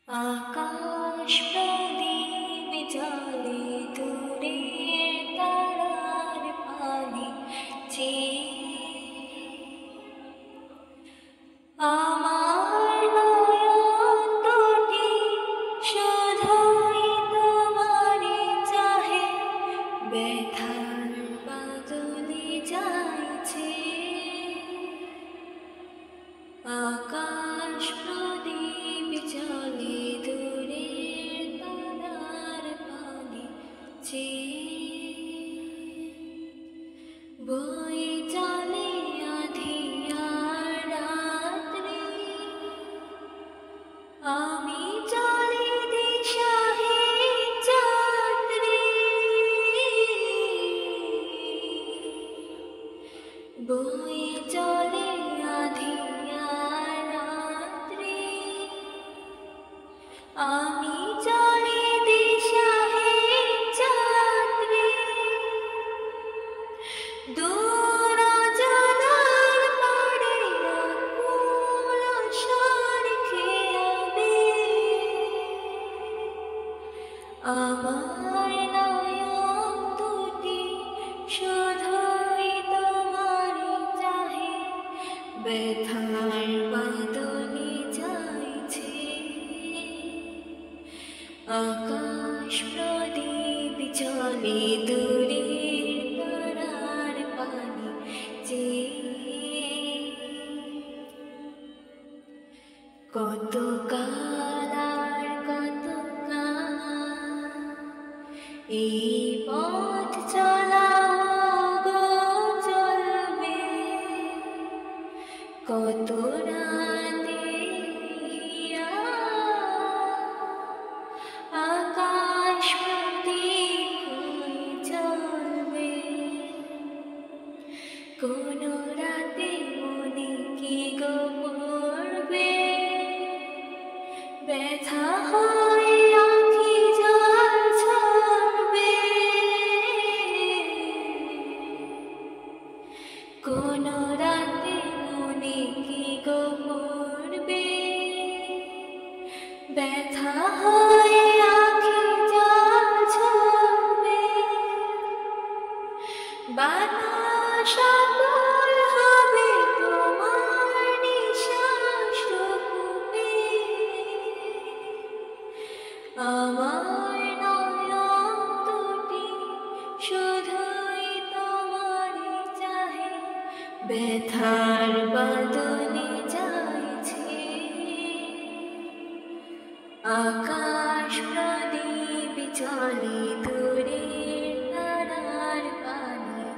আকাশ প্রদীপ জ্বলে দূরের তারার পানে আমার নয়ন দুটি শুধুই তোমারে চাহে, ব্যথার বাদলে যাইছে আকাশ প্রদীপ জ্বলে দূরের তারার পানে বই চলে আঁধিয়ার রাত্রি, আমি চলি দিশাহীন যাত্রী। বই চলে আঁধিয়ার রাত্রি, আমি চলি দিশাহীন যাত্রী। দূর অজানার পারে আকুল আশার খেয়াবে আমার নয়ন দুটি শুধুই তোমারে চাহে, ব্যথার বাদলে যাইছে আকাশ প্রদীপ জ্বলে দূরের তারার পানে কত কাল আর কত কাল এই পথ চলা গো চলবে, কত রাতে আকাশ প্রদীপ হয়ে জ্বলবে, কোন রাতে মনে কি গো পড়বে, ব্যথা হয় আঁখি জল ঝরবে, কোন রাতে মনে কি গো পড়বে, ব্যথা হয় আঁখি জল ঝরবে। বাতাস আকুল হবে তোমার নিঃশ্বাস রূপে, আমার নয়ন দুটি শুধুই তোমারে চাহে, ব্যথার বাদলে যাইছে আকাশ প্রদীপ জ্বলে দূরের তারার পানে